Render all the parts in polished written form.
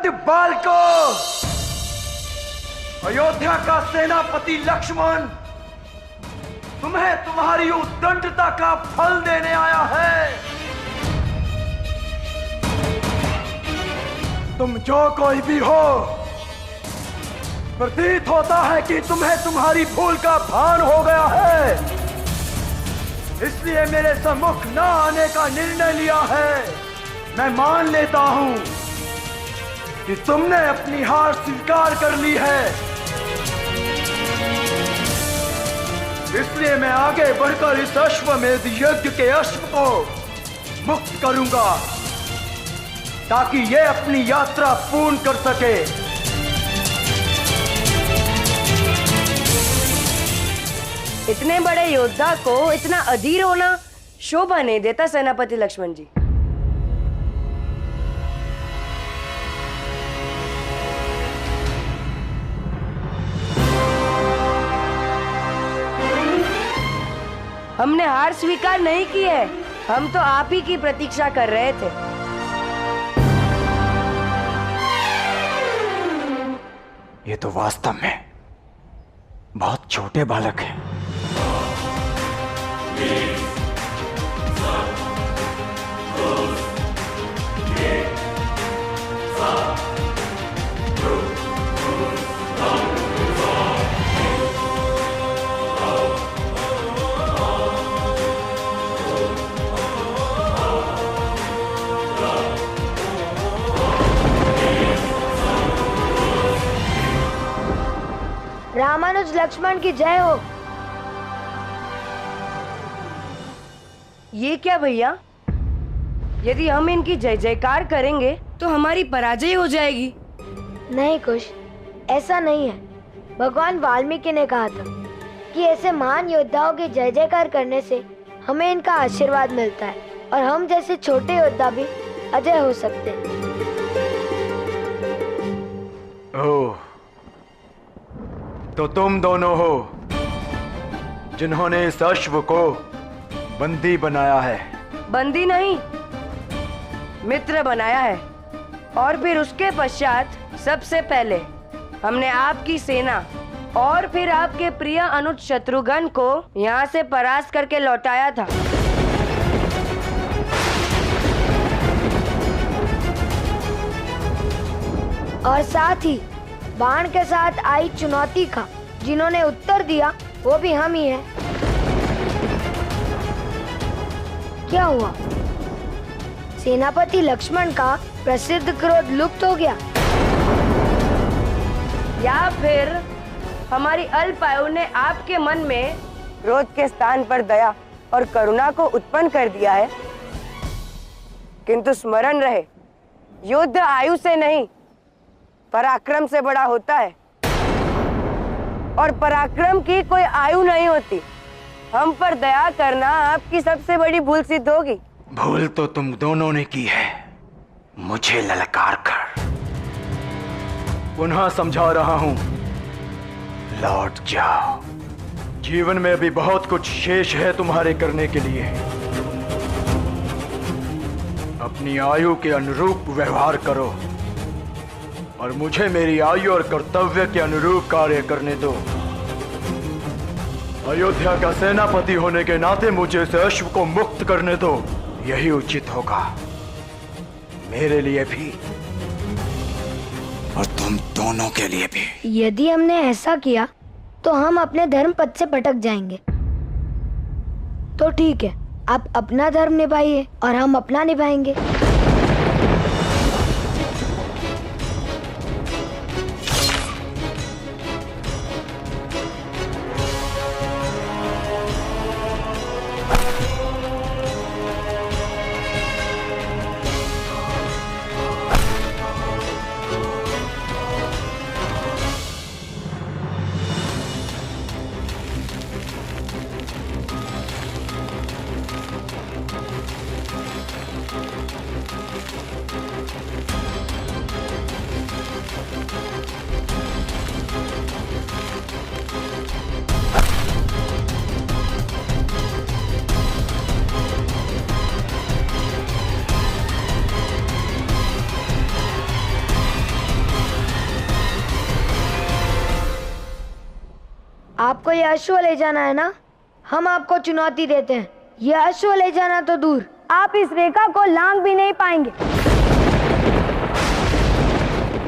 गंध बालकों, अयोध्या का सेनापति लक्ष्मण तुम्हें तुम्हारी उद्दंडता का फल देने आया है। तुम जो कोई भी हो, प्रतीत होता है कि तुम्हें तुम्हारी भूल का भान हो गया है, इसलिए मेरे सम्मुख न आने का निर्णय लिया है। मैं मान लेता हूं कि तुमने अपनी हार स्वीकार कर ली है, इसलिए मैं आगे बढ़कर इस अश्वमेध यज्ञ के अश्व को मुक्त करूंगा ताकि ये अपनी यात्रा पूर्ण कर सके। इतने बड़े योद्धा को इतना अधीर होना शोभा नहीं देता सेनापति लक्ष्मण जी। हमने हार स्वीकार नहीं की है, हम तो आप ही की प्रतीक्षा कर रहे थे। ये तो वास्तव में बहुत छोटे बालक हैं। रामानुज लक्ष्मण की जय हो। ये क्या भैया, यदि हम इनकी जय जयकार करेंगे तो हमारी पराजय हो जाएगी। नहीं कुश, ऐसा नहीं है। भगवान वाल्मीकि ने कहा था कि ऐसे महान योद्धाओं की जय जयकार करने से हमें इनका आशीर्वाद मिलता है और हम जैसे छोटे योद्धा भी अजय हो सकते हैं। ओह, तो तुम दोनों हो जिन्होंने इस अश्व को बंदी बनाया है। बंदी नहीं, मित्र बनाया है। और फिर उसके पश्चात सबसे पहले हमने आपकी सेना और फिर आपके प्रिय अनुज शत्रुघ्न को यहाँ से परास्त करके लौटाया था। और साथ ही बाण के साथ आई चुनौती का जिन्होंने उत्तर दिया वो भी हम ही हैं। क्या हुआ? सेनापति लक्ष्मण का प्रसिद्ध क्रोध लुप्त हो गया, या फिर हमारी अल्पायु ने आपके मन में क्रोध के स्थान पर दया और करुणा को उत्पन्न कर दिया है। किंतु स्मरण रहे, युद्ध आयु से नहीं पराक्रम से बड़ा होता है, और पराक्रम की कोई आयु नहीं होती। हम पर दया करना आपकी सबसे बड़ी भूल सिद्ध होगी। भूल तो तुम दोनों ने की है, मुझे ललकार कर। पुनः समझा रहा हूं, लौट जाओ। जीवन में भी बहुत कुछ शेष है तुम्हारे करने के लिए। अपनी आयु के अनुरूप व्यवहार करो और मुझे मेरी आयु और कर्तव्य के अनुरूप कार्य करने दो। अयोध्या का सेनापति होने के नाते मुझे इस अश्व को मुक्त करने दो, यही उचित होगा मेरे लिए भी और तुम दोनों के लिए भी। यदि हमने ऐसा किया तो हम अपने धर्म पथ से भटक जाएंगे। तो ठीक है, आप अपना धर्म निभाइए और हम अपना निभाएंगे। आपको ये अश्व ले जाना है ना? हम आपको चुनौती देते हैं। ये अश्व ले जाना तो दूर, आप इस रेखा को लांग भी नहीं पाएंगे।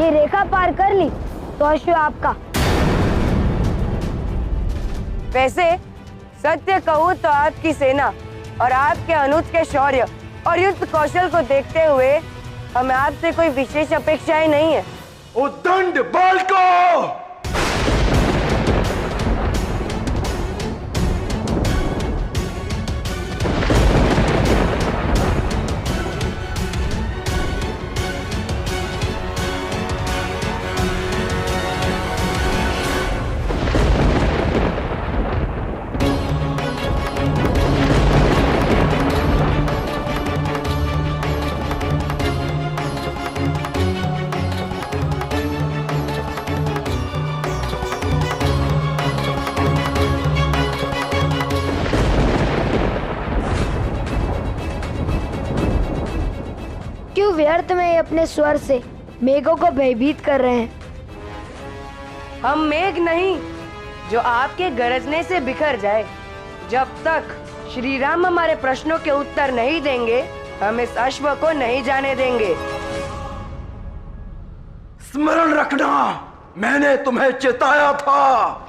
ये रेखा पार कर ली तो अश्व आपका। वैसे सत्य कहूँ तो आपकी सेना और आपके अनुज के शौर्य और युद्ध कौशल को देखते हुए हमें आपसे कोई विशेष अपेक्षाएं नहीं है। उद्दंड बालको! क्यों व्यर्थ में अपने स्वर से मेघों को भयभीत कर रहे हैं? हम मेघ नहीं जो आपके गरजने से बिखर जाए। जब तक श्री राम हमारे प्रश्नों के उत्तर नहीं देंगे हम इस अश्व को नहीं जाने देंगे। स्मरण रखना, मैंने तुम्हें चेताया था।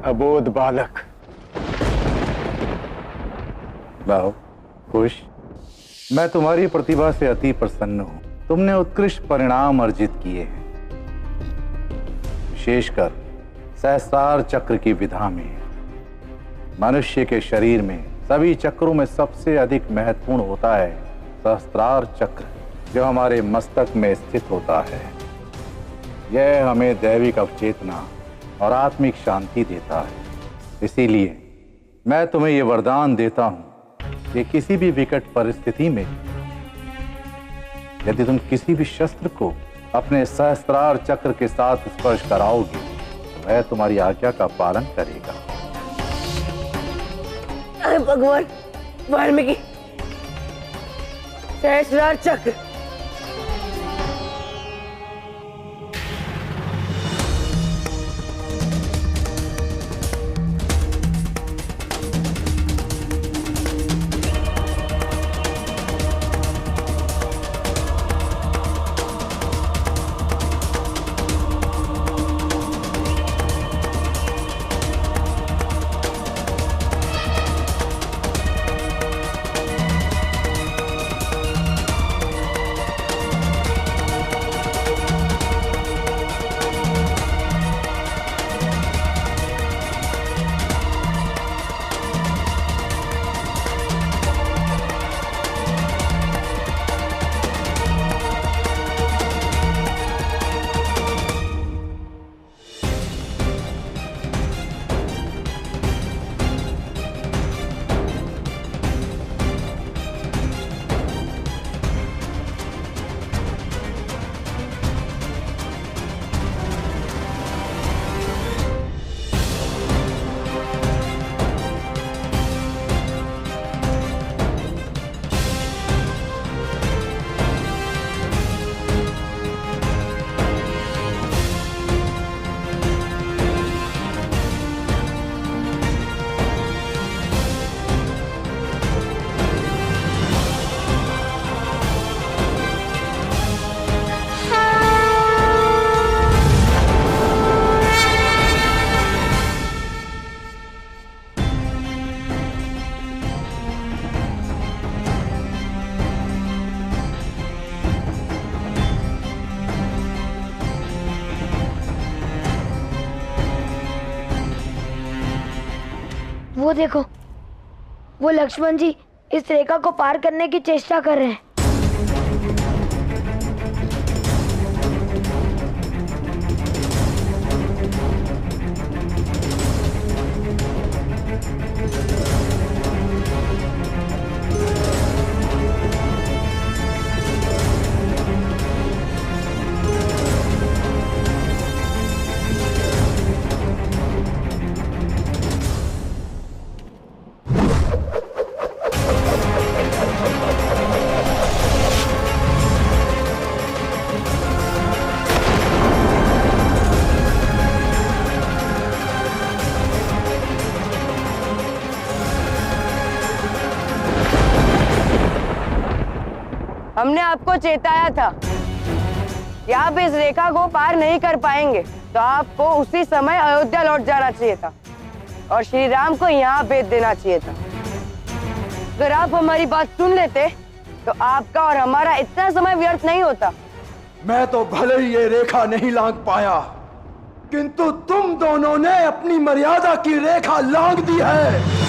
अबोध बालक। बाहो, खुश। मैं तुम्हारी प्रतिभा से अति प्रसन्न हूं। तुमने उत्कृष्ट परिणाम अर्जित किए हैं, विशेषकर सहस्त्रार चक्र की विधा में। मनुष्य के शरीर में सभी चक्रों में सबसे अधिक महत्वपूर्ण होता है सहस्त्रार चक्र, जो हमारे मस्तक में स्थित होता है। यह हमें दैविक अवचेतना और आत्मिक शांति देता है। इसीलिए मैं तुम्हें यह वरदान देता हूं कि किसी भी विकट परिस्थिति में यदि तुम किसी भी शस्त्र को अपने सहस्त्रार चक्र के साथ स्पर्श कराओगे तो वह तुम्हारी आज्ञा का पालन करेगा। अरे भगवान वाल्मीकि, सहस्रार चक्र। वो देखो, वो लक्ष्मण जी इस रेखा को पार करने की चेष्टा कर रहे हैं। हमने आपको चेताया था कि आप इस रेखा को पार नहीं कर पाएंगे, तो आपको उसी समय अयोध्या लौट जाना चाहिए था और श्री राम को यहाँ भेज देना चाहिए था। अगर आप हमारी बात सुन लेते तो आपका और हमारा इतना समय व्यर्थ नहीं होता। मैं तो भले ही ये रेखा नहीं लांघ पाया, किंतु तुम दोनों ने अपनी मर्यादा की रेखा लांघ दी है।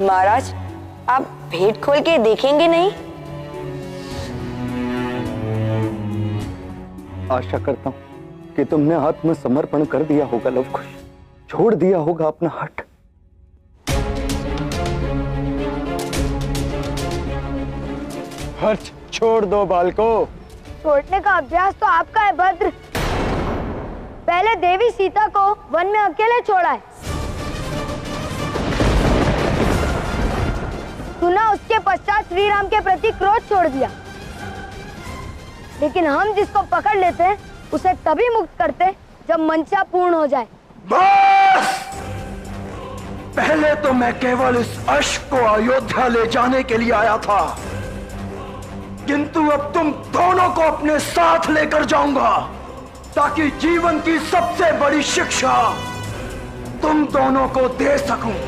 महाराज, आप भेद खोल के देखेंगे नहीं? आशा करता हूं कि तुमने आत्मसमर्पण कर दिया होगा लवकुश, छोड़ दिया होगा अपना हट। हट छोड़ दो बालको। छोड़ने का अभ्यास तो आपका है भद्र। पहले देवी सीता को वन में अकेले छोड़ा है, सुना उसके पश्चात श्री राम के प्रति क्रोध छोड़ दिया, लेकिन हम जिसको पकड़ लेते हैं उसे तभी मुक्त करते जब मंशा पूर्ण हो जाए। बस! पहले तो मैं केवल इस अश्व को अयोध्या ले जाने के लिए आया था, किंतु अब तुम दोनों को अपने साथ लेकर जाऊंगा ताकि जीवन की सबसे बड़ी शिक्षा तुम दोनों को दे सकूं।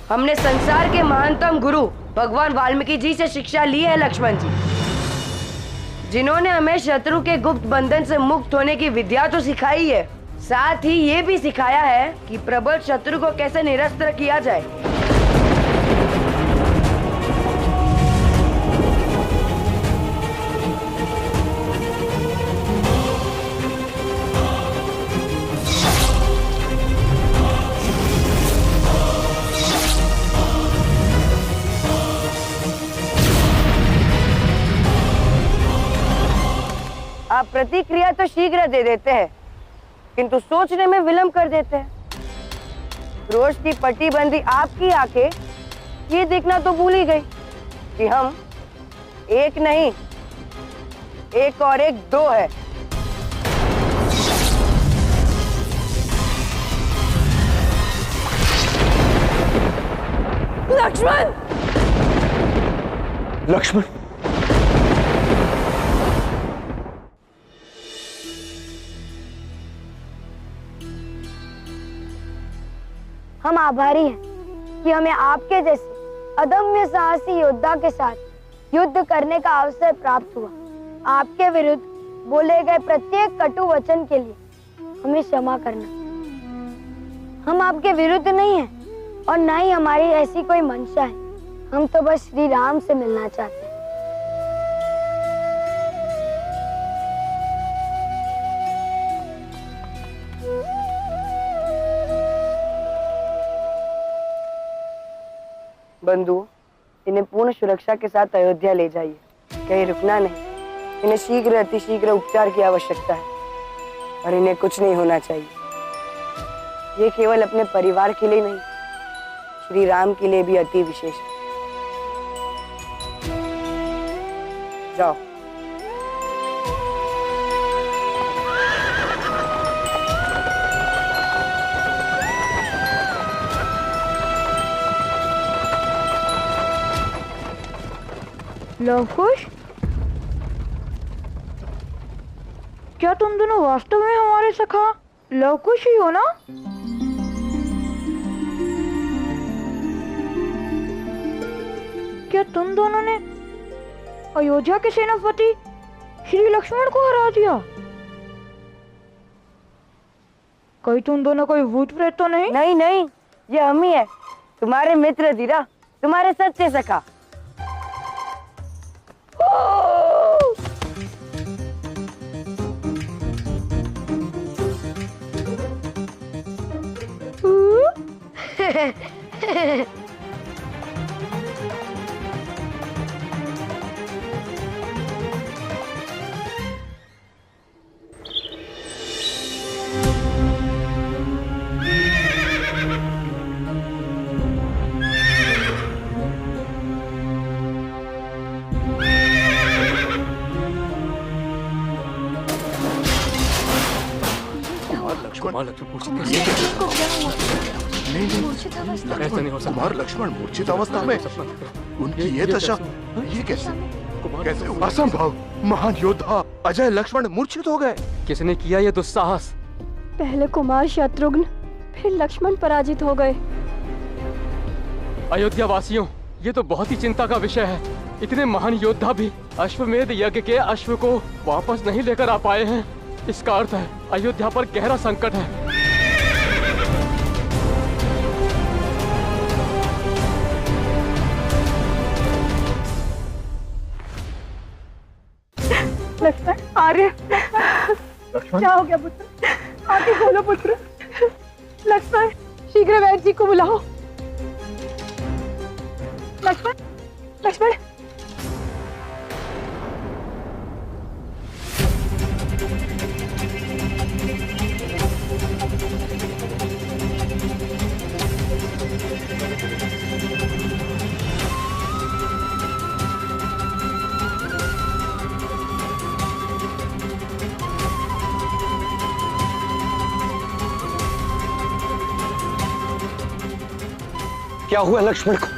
हमने संसार के महानतम गुरु भगवान वाल्मीकि जी से शिक्षा ली है लक्ष्मण जी, जिन्होंने हमें शत्रु के गुप्त बंधन से मुक्त होने की विद्या तो सिखाई है, साथ ही ये भी सिखाया है कि प्रबल शत्रु को कैसे निरस्त किया जाए। आप प्रतिक्रिया तो शीघ्र दे देते हैं, किंतु सोचने में विलंब कर देते हैं। रोज की पट्टी बंदी आपकी आंखें ये देखना तो भूल ही गई कि हम एक नहीं, एक और एक दो है। लक्ष्मण! लक्ष्मण! हम आभारी हैं कि हमें आपके जैसे अदम्य साहसी योद्धा के साथ युद्ध करने का अवसर प्राप्त हुआ। आपके विरुद्ध बोले गए प्रत्येक कटु वचन के लिए हमें क्षमा करना। हम आपके विरुद्ध नहीं हैं और न ही हमारी ऐसी कोई मंशा है। हम तो बस श्री राम से मिलना चाहते हैं। बंधु, इन्हें पूर्ण सुरक्षा के साथ अयोध्या ले जाइए, कहीं रुकना नहीं। इन्हें शीघ्र अतिशीघ्र उपचार की आवश्यकता है और इन्हें कुछ नहीं होना चाहिए। ये केवल अपने परिवार के लिए नहीं, श्री राम के लिए भी अति विशेष है। जाओ। लवकुश, क्या तुम दोनों वास्तव में हमारे सखा लवकुश ही हो ना? क्या तुम दोनों ने अयोध्या के सेनापति श्री लक्ष्मण को हरा दिया? कोई तुम दोनों कोई भूत प्रेत तो नहीं? नहीं नहीं, ये हम ही है, तुम्हारे मित्र धीरा, तुम्हारे सच्चे सखा। कुमार लक्ष्मण मूर्छित अवस्था में, उनकी ये दशा, ये कैसे हुआ? असंभव! महान योद्धा अजय लक्ष्मण मूर्छित हो गए। किसने किया ये दुस्साहस? पहले कुमार शत्रुघ्न, फिर लक्ष्मण पराजित हो गए। अयोध्या वासियों, ये तो बहुत ही चिंता का विषय है। इतने महान योद्धा भी अश्वमेध यज्ञ के अश्व को वापस नहीं लेकर आ पाए हैं। इसका अर्थ है अयोध्या पर गहरा संकट है। लक्ष्मण आर्य, क्या हो गया पुत्र? आके बोलो पुत्र। लक्ष्मण शीघ्र वैद्य जी को बुलाओ। लक्ष्मण, लक्ष्मण। क्या हुआ लक्ष्मण को?